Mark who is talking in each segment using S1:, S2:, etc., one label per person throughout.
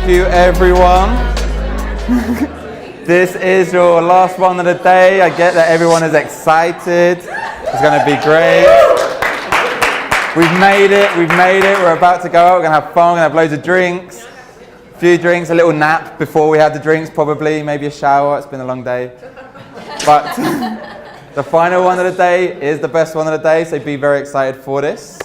S1: Thank you, everyone. This is your last one of the day. I get that everyone is excited. It's going to be great. We've made it. We're about to go out. We're going to have fun. We're going to have loads of drinks. A few drinks, a little nap before we have the drinks, probably. Maybe a shower. It's been a long day. But the final one of the day is the best one of the day, so be very excited for this.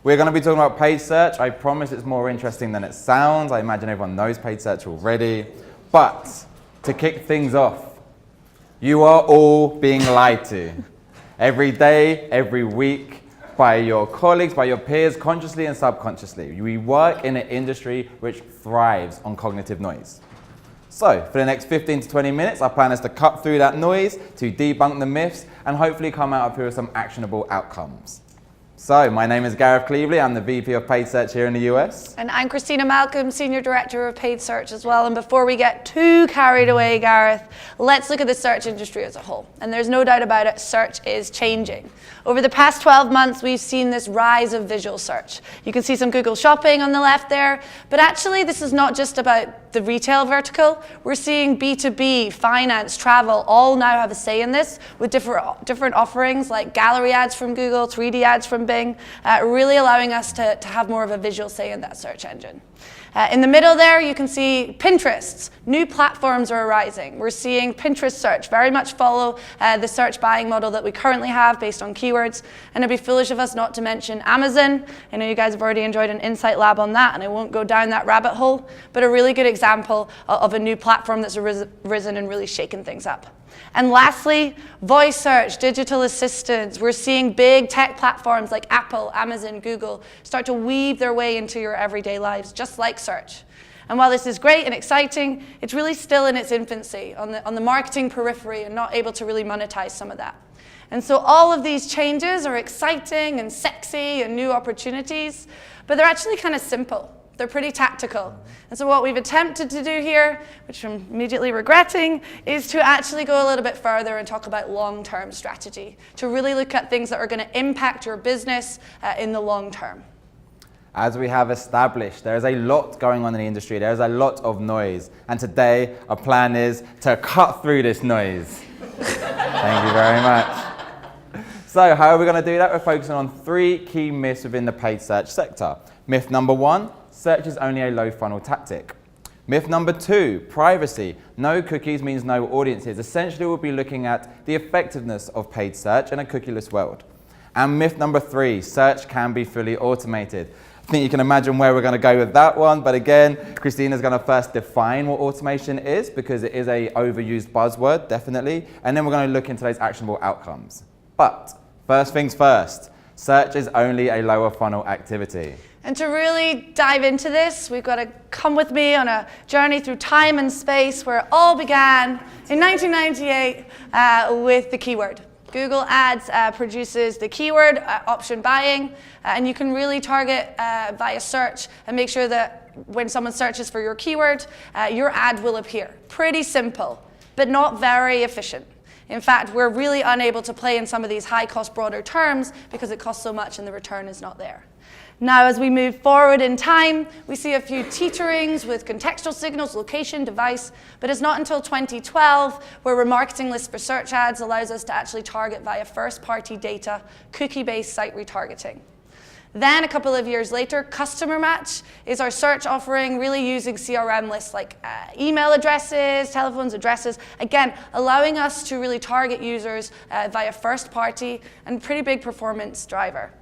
S1: We're going to be talking about paid search. I promise it's more interesting than it sounds. I imagine everyone knows paid search already. But to kick things off, you are all being lied to. Every day, every week, by your colleagues, by your peers, consciously and subconsciously. We work in an industry which thrives on cognitive noise. So, for the next 15 to 20 minutes, our plan is to cut through that noise, to debunk the myths, and hopefully come out of here with some actionable outcomes. So, my name is Gareth Cleevely. I'm the VP of Paid Search here in the US.
S2: And I'm Christina Malcolm, Senior Director of Paid Search as well. And before we get too carried away, Gareth, let's look at the search industry as a whole. And there's no doubt about it, search is changing. Over the past 12 months, we've seen this rise of visual search. You can see some Google Shopping on the left there. But actually, this is not just about the retail vertical. We're seeing B2B, finance, travel, all now have a say in this with different offerings like gallery ads from Google, 3D ads from Bing, really allowing us to have more of a visual say in that search engine. In the middle there, you can see Pinterest. New platforms are arising. We're seeing Pinterest search very much follow the search buying model that we currently have based on keywords. And it'd be foolish of us not to mention Amazon. I know you guys have already enjoyed an Insight Lab on that, and I won't go down that rabbit hole, but a really good example of a new platform that's risen and really shaken things up. And lastly, voice search, digital assistants. We're seeing big tech platforms like Apple, Amazon, Google start to weave their way into your everyday lives, just like search. And while this is great and exciting, it's really still in its infancy on the marketing periphery and not able to really monetize some of that. And so all of these changes are exciting and sexy and new opportunities, but they're actually kind of simple. They're pretty tactical. And so what we've attempted to do here, which I'm immediately regretting, is to actually go a little bit further and talk about long-term strategy, to really look at things that are going to impact your business in the long term.
S1: As we have established, there is a lot going on in the industry. There is a lot of noise. And today, our plan is to cut through this noise. Thank you very much. So how are we going to do that? We're focusing on 3 key myths within the paid search sector. Myth number 1, search is only a low funnel tactic. Myth number 2, privacy. No cookies means no audiences. Essentially, we'll be looking at the effectiveness of paid search in a cookieless world. And myth number 3, search can be fully automated. I think you can imagine where we're going to go with that one. But again, Christina's going to first define what automation is because it is a overused buzzword, definitely. And then we're going to look into those actionable outcomes. But first things first, search is only a lower funnel activity.
S2: And to really dive into this, we've got to come with me on a journey through time and space where it all began in 1998 with the keyword. Google Ads produces the keyword option buying, and you can really target via search and make sure that when someone searches for your keyword, your ad will appear. Pretty simple, but not very efficient. In fact, we're really unable to play in some of these high-cost, broader terms because it costs so much and the return is not there. Now, as we move forward in time, we see a few teeterings with contextual signals, location, device, but it's not until 2012 where remarketing lists for search ads allows us to actually target via first-party data, cookie-based site retargeting. Then, a couple of years later, Customer Match is our search offering, really using CRM lists like email addresses, telephones, addresses, again, allowing us to really target users via first party and pretty big performance driver.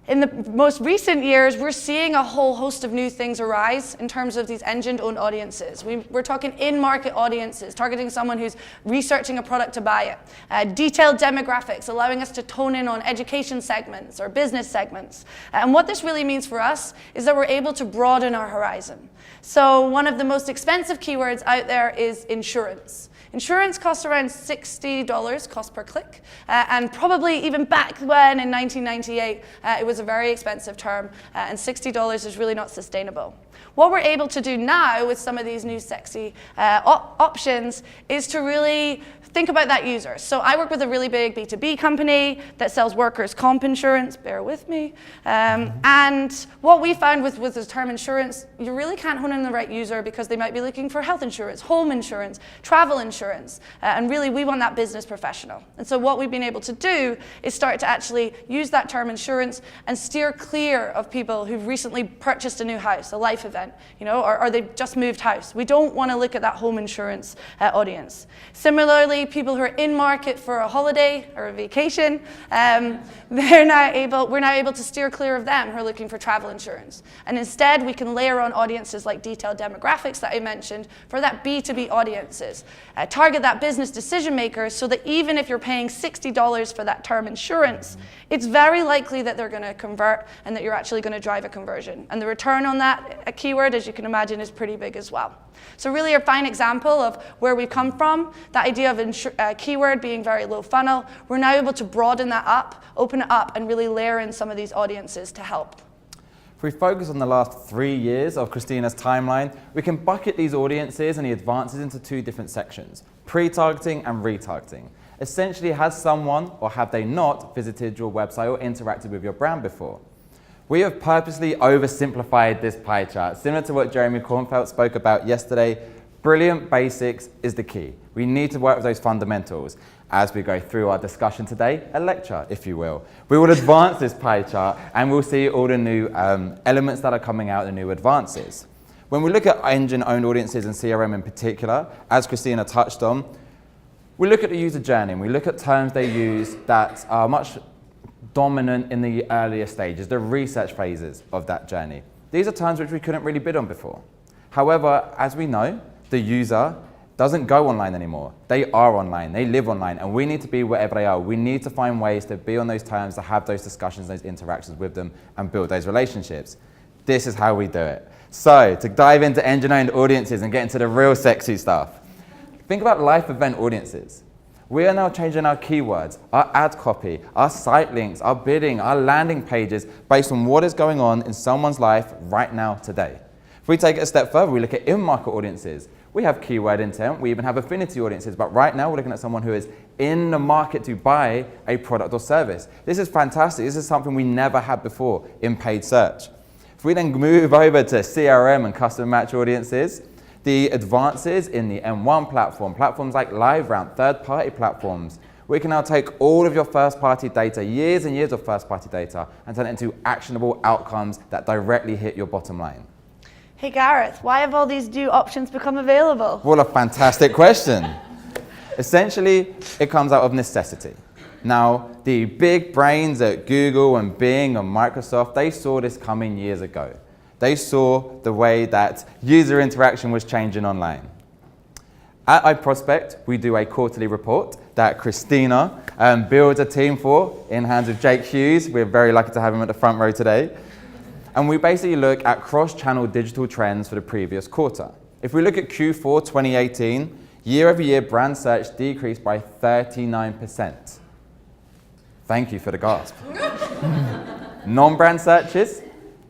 S2: In the most recent years, we're seeing a whole host of new things arise in terms of these engine-owned audiences. We're talking in-market audiences, targeting someone who's researching a product to buy it. Detailed demographics, allowing us to tone in on education segments or business segments. And what this really means for us is that we're able to broaden our horizon. So one of the most expensive keywords out there is insurance. Insurance costs around $60 cost per click, and probably even back when in 1998, it was a very expensive term, and $60 is really not sustainable. What we're able to do now with some of these new sexy options is to really think about that user. So I work with a really big B2B company that sells workers' comp insurance, bear with me. And what we found with the term insurance, you really can't hone in the right user because they might be looking for health insurance, home insurance, travel insurance. And really we want that business professional. And so what we've been able to do is start to actually use that term insurance and steer clear of people who've recently purchased a new house, a life event, or they've just moved house. We don't want to look at that home insurance audience. Similarly, people who are in market for a holiday or a vacation, we're now able to steer clear of them who are looking for travel insurance. And instead, we can layer on audiences like detailed demographics that I mentioned for that B2B audiences. Target that business decision makers so that even if you're paying $60 for that term insurance, it's very likely that they're going to convert and that you're actually going to drive a conversion. And the return on that keyword, as you can imagine, is pretty big as well. So really a fine example of where we've come from, that idea of keyword being very low funnel. We're now able to broaden that up, open it up, and really layer in some of these audiences to help.
S1: If we focus on the last 3 years of Christina's timeline, we can bucket these audiences and the advances into 2 different sections, pre-targeting and retargeting. Essentially, has someone or have they not visited your website or interacted with your brand before? We have purposely oversimplified this pie chart. Similar to what Jeremy Kornfeld spoke about yesterday, brilliant basics is the key. We need to work with those fundamentals. As we go through our discussion today, a lecture, if you will. We will advance this pie chart and we'll see all the new elements that are coming out, the new advances. When we look at engine-owned audiences and CRM in particular, as Christina touched on, we look at the user journey and we look at terms they use that are much dominant in the earlier stages, the research phases of that journey. These are terms which we couldn't really bid on before. However, as we know, the user doesn't go online anymore. They are online, they live online, and we need to be wherever they are. We need to find ways to be on those terms, to have those discussions, those interactions with them, and build those relationships. This is how we do it. So, to dive into engine-owned audiences and get into the real sexy stuff, think about life event audiences. We are now changing our keywords, our ad copy, our site links, our bidding, our landing pages based on what is going on in someone's life right now today. If we take it a step further, we look at in-market audiences. We have keyword intent, we even have affinity audiences, but right now we're looking at someone who is in the market to buy a product or service. This is fantastic. This is something we never had before in paid search. If we then move over to CRM and custom match audiences, the advances in the M1 platform, platforms like LiveRamp, third-party platforms, we can now take all of your first-party data, years and years of first-party data, and turn it into actionable outcomes that directly hit your bottom line.
S2: Hey Gareth, why have all these new options become available?
S1: What a fantastic question. Essentially, it comes out of necessity. Now, the big brains at Google and Bing and Microsoft, they saw this coming years ago. They saw the way that user interaction was changing online. At iProspect, we do a quarterly report that Christina builds a team for in hands of Jake Hughes. We're very lucky to have him at the front row today. And we basically look at cross-channel digital trends for the previous quarter. If we look at Q4 2018, year-over-year brand search decreased by 39%. Thank you for the gasp. Non-brand searches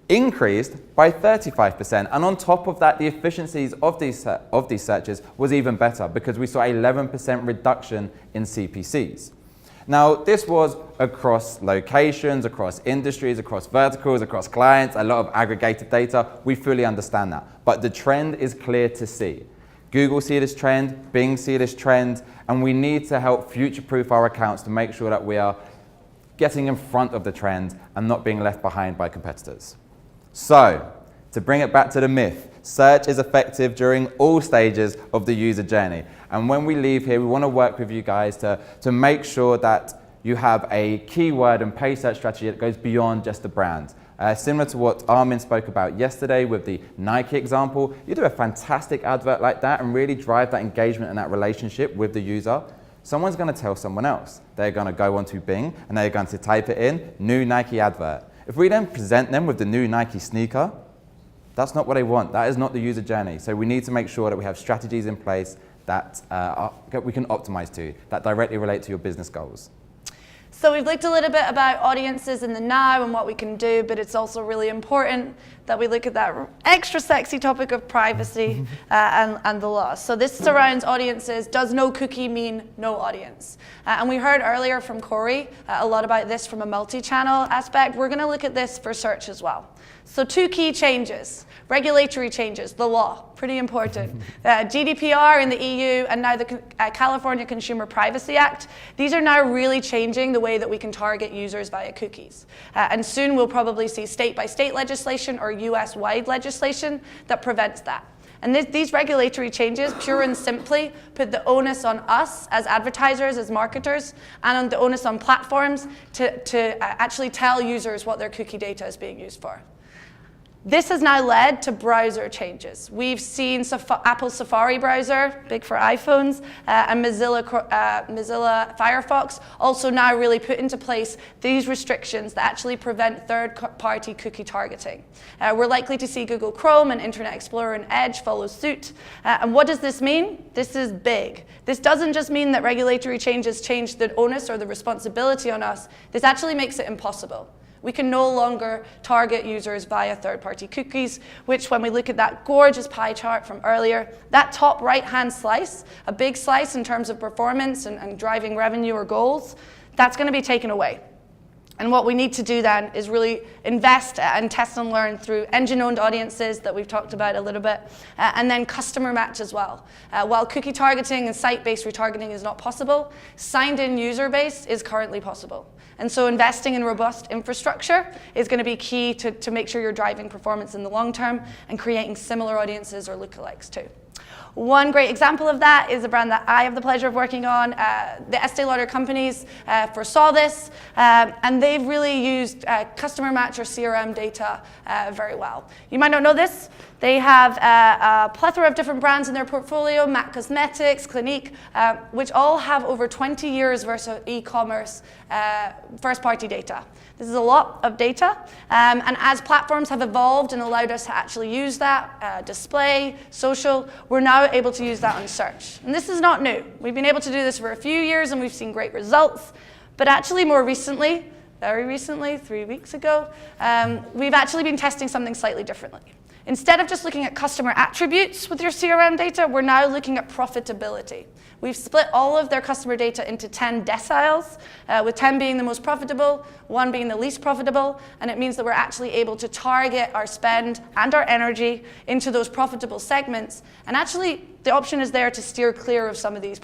S1: increased by 35%. And on top of that, the efficiencies of these searches was even better because we saw 11% reduction in CPCs. Now, this was across locations, across industries, across verticals, across clients, a lot of aggregated data. We fully understand that. But the trend is clear to see. Google see this trend, Bing see this trend, and we need to help future-proof our accounts to make sure that we are getting in front of the trend and not being left behind by competitors. So, to bring it back to the myth, search is effective during all stages of the user journey. And when we leave here, we want to work with you guys to make sure that you have a keyword and paid search strategy that goes beyond just the brand. Similar to what Armin spoke about yesterday with the Nike example, you do a fantastic advert like that and really drive that engagement and that relationship with the user. Someone's going to tell someone else. They're going to go onto Bing and they're going to type it in, new Nike advert. If we then present them with the new Nike sneaker, that's not what they want. That is not the user journey. So we need to make sure that we have strategies in place that we can optimize to, that directly relate to your business goals.
S2: So we've looked a little bit about audiences in the now and what we can do, but it's also really important that we look at that extra sexy topic of privacy and the laws. So this surrounds audiences. Does no cookie mean no audience? And we heard earlier from Corey a lot about this from a multi-channel aspect. We're going to look at this for search as well. So 2 key changes. Regulatory changes, the law, pretty important. GDPR in the EU and now the California Consumer Privacy Act. These are now really changing the way that we can target users via cookies. And soon we'll probably see state-by-state legislation or US-wide legislation that prevents that. And these regulatory changes, pure and simply, put the onus on us as advertisers, as marketers, and on the onus on platforms to actually tell users what their cookie data is being used for. This has now led to browser changes. We've seen Apple's Safari browser, big for iPhones, and Mozilla Firefox also now really put into place these restrictions that actually prevent third-party cookie targeting. We're likely to see Google Chrome and Internet Explorer and Edge follow suit. And what does this mean? This is big. This doesn't just mean that regulatory changes change the onus or the responsibility on us. This actually makes it impossible. We can no longer target users via third-party cookies, which when we look at that gorgeous pie chart from earlier, that top right-hand slice, a big slice in terms of performance and driving revenue or goals, that's going to be taken away. And what we need to do then is really invest and test and learn through engine-owned audiences that we've talked about a little bit, and then customer match as well. While cookie targeting and site-based retargeting is not possible, signed-in user base is currently possible. And so investing in robust infrastructure is going to be key to make sure you're driving performance in the long term and creating similar audiences or lookalikes too. One great example of that is a brand that I have the pleasure of working on. The Estee Lauder companies foresaw this, and they've really used customer match or CRM data very well. You might not know this. They have a plethora of different brands in their portfolio, MAC Cosmetics, Clinique, which all have over 20 years worth of e-commerce first-party data. This is a lot of data, and as platforms have evolved and allowed us to actually use that, display, social, we're now able to use that on search. And this is not new. We've been able to do this for a few years, and we've seen great results. But actually more recently, very recently, 3 weeks ago, we've actually been testing something slightly differently. Instead of just looking at customer attributes with your CRM data, we're now looking at profitability. We've split all of their customer data into 10 deciles, with 10 being the most profitable, 1 being the least profitable, and it means that we're actually able to target our spend and our energy into those profitable segments. And actually, the option is there to steer clear of some of these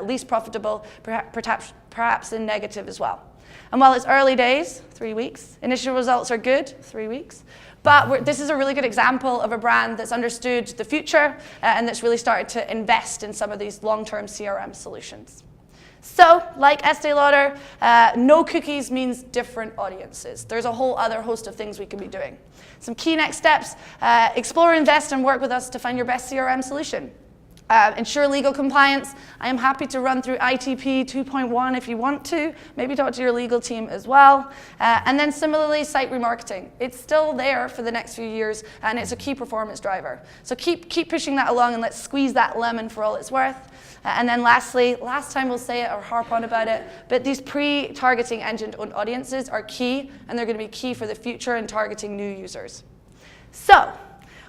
S2: least profitable, perhaps in negative as well. And while it's early days, 3 weeks, initial results are good, 3 weeks, but this is a really good example of a brand that's understood the future and that's really started to invest in some of these long-term CRM solutions. So, like Estee Lauder, no cookies means different audiences. There's a whole other host of things we can be doing. Some key next steps, explore, invest, and work with us to find your best CRM solution. Ensure legal compliance. I am happy to run through ITP 2.1 if you want to. Maybe talk to your legal team as well. And then similarly, site remarketing. It's still there for the next few years, and it's a key performance driver. So keep pushing that along, and let's squeeze that lemon for all it's worth. And then lastly, last time we'll say it or harp on about it, but these pre-targeting engine-owned audiences are key, and they're going to be key for the future in targeting new users. So,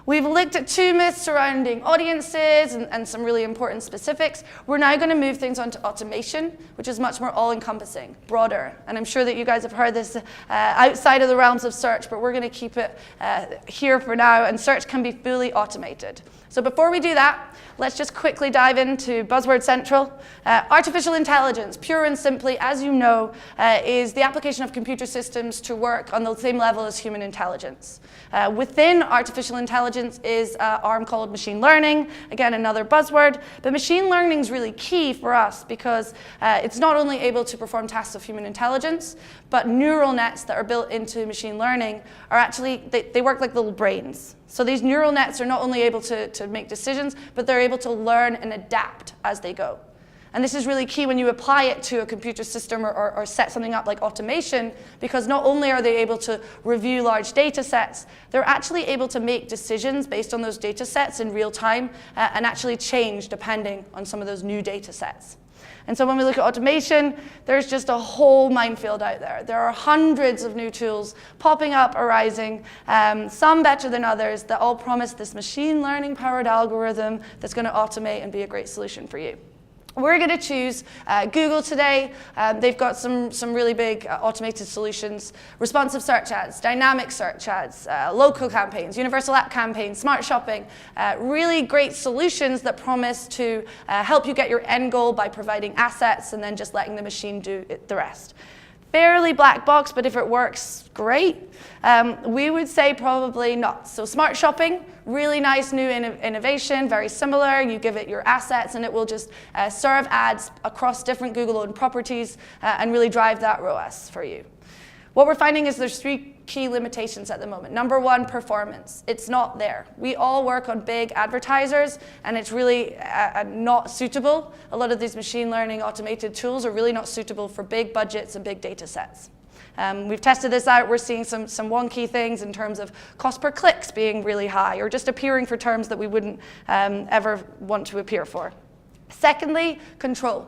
S2: we've looked at 2 myths surrounding audiences and some really important specifics. We're now going to move things onto automation, which is much more all-encompassing, broader. And I'm sure that you guys have heard this outside of the realms of search, but we're going to keep it here for now, and search can be fully automated. So before we do that, let's just quickly dive into Buzzword Central. Artificial intelligence, pure and simply, as you know, is the application of computer systems to work on the same level as human intelligence. Within artificial intelligence is an arm called machine learning, again, another buzzword. But machine learning is really key for us because it's not only able to perform tasks of human intelligence, but neural nets that are built into machine learning are actually, they work like little brains. So these neural nets are not only able to make decisions, but they're able to learn and adapt as they go. And this is really key when you apply it to a computer system or set something up like automation, because not only are they able to review large data sets, they're actually able to make decisions based on those data sets in real time and actually change depending on some of those new data sets. And so when we look at automation, there's just a whole minefield out there. There are hundreds of new tools popping up, arising, some better than others, that all promise this machine learning powered algorithm that's going to automate and be a great solution for you. We're going to choose Google today. They've got some really big automated solutions: responsive search ads, dynamic search ads, local campaigns, universal app campaigns, smart shopping. Really great solutions that promise to help you get your end goal by providing assets and then just letting the machine do the rest. Fairly black box, but if it works, great. We would say probably not. So smart shopping, really nice new innovation, very similar. You give it your assets and it will just serve ads across different Google-owned properties and really drive that ROAS for you. What we're finding is there's three key limitations at the moment. Number one, performance. It's not there. We all work on big advertisers, and it's really not suitable. A lot of these machine learning automated tools are really not suitable for big budgets and big data sets. We've tested this out. We're seeing some wonky things in terms of cost per clicks being really high, or just appearing for terms that we wouldn't ever want to appear for. Secondly, control.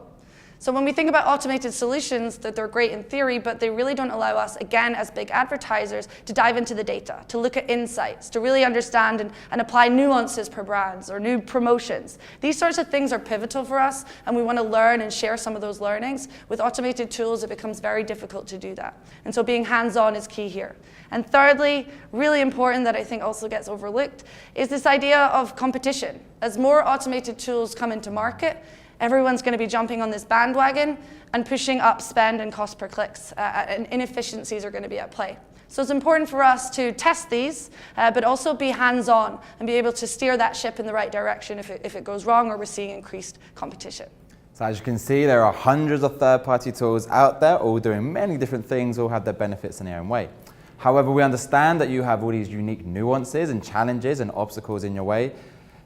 S2: So when we think about automated solutions, that they're great in theory, but they really don't allow us, again, as big advertisers, to dive into the data, to look at insights, to really understand and apply nuances per brands or new promotions. These sorts of things are pivotal for us, and we want to learn and share some of those learnings. With automated tools, it becomes very difficult to do that. And so being hands-on is key here. And thirdly, really important, that I think also gets overlooked, is this idea of competition. As more automated tools come into market, everyone's going to be jumping on this bandwagon and pushing up spend and cost per clicks, and inefficiencies are going to be at play. So it's important for us to test these, but also be hands-on and be able to steer that ship in the right direction if it goes wrong or we're seeing increased competition.
S1: So as you can see, there are hundreds of third-party tools out there, all doing many different things, all have their benefits in their own way. However, we understand that you have all these unique nuances and challenges and obstacles in your way.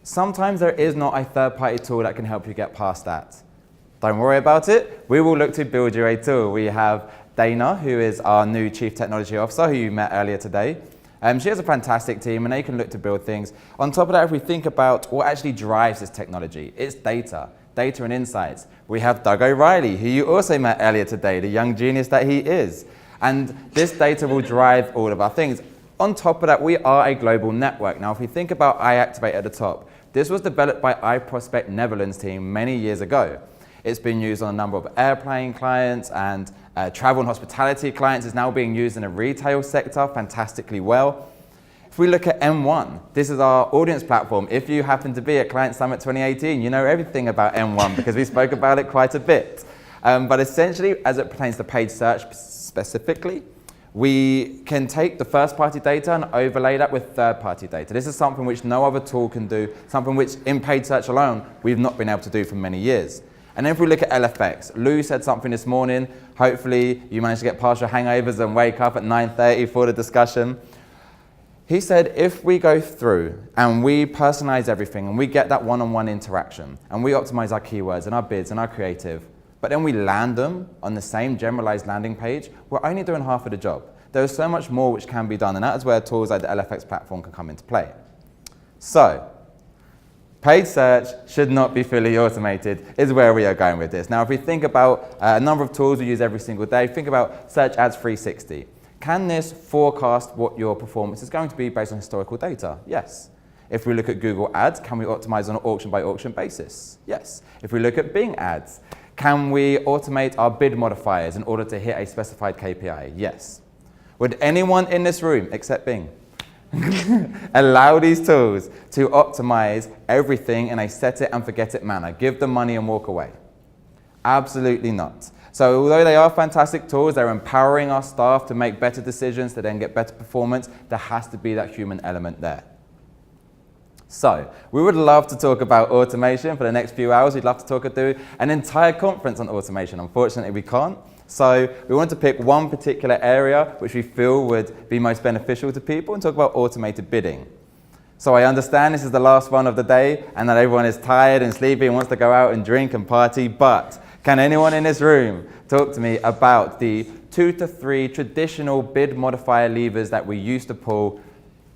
S1: Sometimes there is not a third-party tool that can help you get past that. Don't worry about it. We will look to build you a tool. We have Dana, who is our new Chief Technology Officer, who you met earlier today. She has a fantastic team, and they can look to build things. On top of that, if we think about what actually drives this technology, it's data and insights. We have Doug O'Reilly, who you also met earlier today, the young genius that he is. And this data will drive all of our things. On top of that, we are a global network. Now, if we think about iActivate at the top, this was developed by iProspect Netherlands team many years ago. It's been used on a number of airplane clients and travel and hospitality clients. It's now being used in the retail sector fantastically well. If we look at M1, this is our audience platform. If you happen to be at Client Summit 2018, you know everything about M1 because we spoke about it quite a bit. But essentially, as it pertains to paid search specifically, we can take the first-party data and overlay that with third-party data. This is something which no other tool can do, something which in paid search alone, we've not been able to do for many years. And then if we look at LFX, Lou said something this morning. Hopefully you managed to get past your hangovers and wake up at 9:30 for the discussion. He said if we go through and we personalize everything and we get that one-on-one interaction and we optimize our keywords and our bids and our creative, but then we land them on the same generalized landing page, we're only doing half of the job. There's so much more which can be done, and that is where tools like the LFX platform can come into play. So, paid search should not be fully automated, is where we are going with this. Now, if we think about a number of tools we use every single day, think about Search Ads 360. Can this forecast what your performance is going to be based on historical data? Yes. If we look at Google Ads, can we optimize on an auction-by-auction basis? Yes. If we look at Bing Ads, can we automate our bid modifiers in order to hit a specified KPI? Yes. Would anyone in this room, except Bing, allow these tools to optimize everything in a set it and forget it manner? Give them money and walk away? Absolutely not. So although they are fantastic tools, they're empowering our staff to make better decisions, to then get better performance, there has to be that human element there. So, we would love to talk about automation for the next few hours. We'd love to do an entire conference on automation. Unfortunately, we can't. So, we want to pick one particular area which we feel would be most beneficial to people and talk about automated bidding. So, I understand this is the last one of the day and that everyone is tired and sleepy and wants to go out and drink and party, but can anyone in this room talk to me about the 2 to 3 traditional bid modifier levers that we used to pull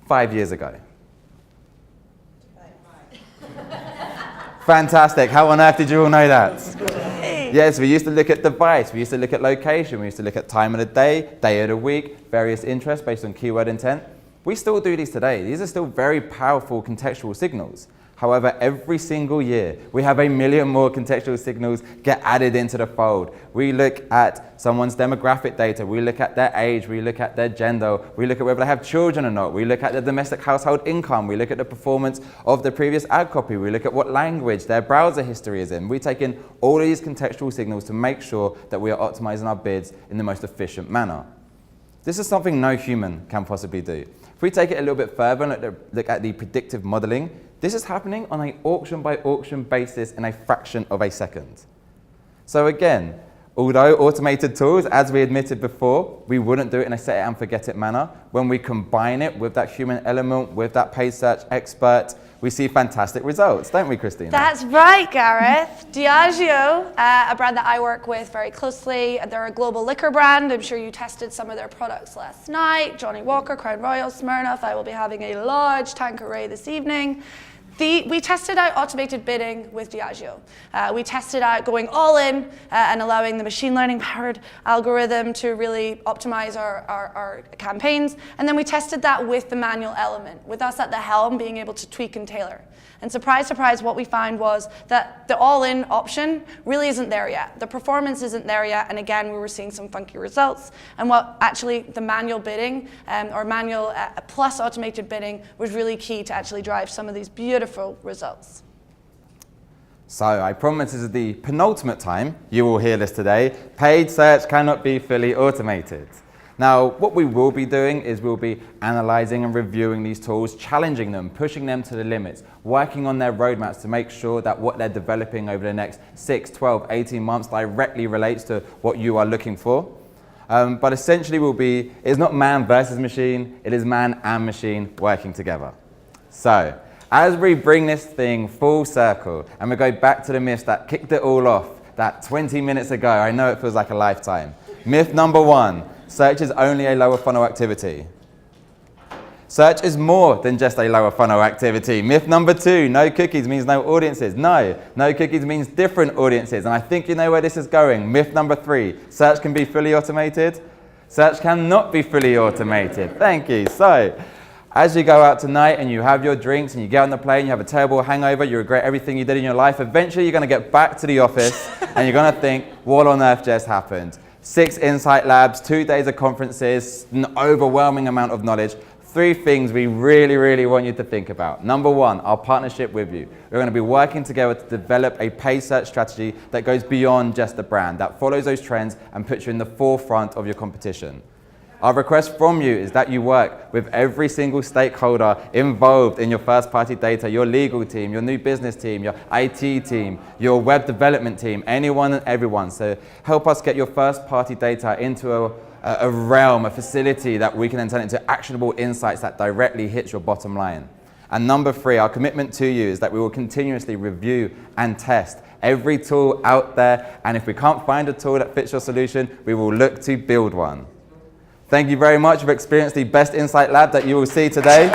S1: 5 years ago? Fantastic. How on earth did you all know that?
S2: Hey.
S1: Yes, we used to look at device, we used to look at location, we used to look at time of the day of the week, various interests based on keyword intent. We still do these today. These are still very powerful contextual signals. However, every single year, we have 1 million more contextual signals get added into the fold. We look at someone's demographic data, we look at their age, we look at their gender, we look at whether they have children or not, we look at the domestic household income, we look at the performance of the previous ad copy, we look at what language their browser history is in. We take in all of these contextual signals to make sure that we are optimizing our bids in the most efficient manner. This is something no human can possibly do. If we take it a little bit further and look at the predictive modeling, this is happening on an auction-by-auction basis in a fraction of a second. So again, although automated tools, as we admitted before, we wouldn't do it in a set it and forget it manner. When we combine it with that human element, with that paid search expert, we see fantastic results, don't we, Christina?
S2: That's right, Gareth. Diageo, a brand that I work with very closely. They're a global liquor brand. I'm sure you tested some of their products last night. Johnny Walker, Crown Royal, Smirnoff. I will be having a large Tanqueray this evening. We tested out automated bidding with Diageo. We tested out going all in and allowing the machine learning powered algorithm to really optimize our campaigns. And then we tested that with the manual element, with us at the helm being able to tweak and tailor. And surprise, surprise, what we found was that the all-in option really isn't there yet. The performance isn't there yet, and again, we were seeing some funky results. And what actually the manual bidding, or manual plus automated bidding, was really key to actually drive some of these beautiful results.
S1: So I promise this is the penultimate time you will hear this today. Paid search cannot be fully automated. Now, what we will be doing is we'll be analyzing and reviewing these tools, challenging them, pushing them to the limits, working on their roadmaps to make sure that what they're developing over the next 6, 12, 18 months directly relates to what you are looking for. But essentially it's not man versus machine, it is man and machine working together. So, as we bring this thing full circle and we go back to the myths that kicked it all off, that 20 minutes ago, I know it feels like a lifetime. Myth number 1. Search is only a lower funnel activity. Search is more than just a lower funnel activity. Myth number 2, no cookies means no audiences. No cookies means different audiences. And I think you know where this is going. Myth number 3, search can be fully automated. Search cannot be fully automated. Thank you. So, as you go out tonight and you have your drinks and you get on the plane, you have a terrible hangover, you regret everything you did in your life, eventually you're going to get back to the office and you're going to think, what on earth just happened? 6 insight labs, 2 days of conferences, an overwhelming amount of knowledge. 3 things we really, really want you to think about. Number 1, our partnership with you. We're going to be working together to develop a paid search strategy that goes beyond just the brand, that follows those trends and puts you in the forefront of your competition. Our request from you is that you work with every single stakeholder involved in your first-party data, your legal team, your new business team, your IT team, your web development team, anyone and everyone. So help us get your first-party data into a realm, a facility that we can then turn into actionable insights that directly hit your bottom line. And number 3, our commitment to you is that we will continuously review and test every tool out there. And if we can't find a tool that fits your solution, we will look to build one. Thank you very much. You've experienced the best Insight Lab that you will see today.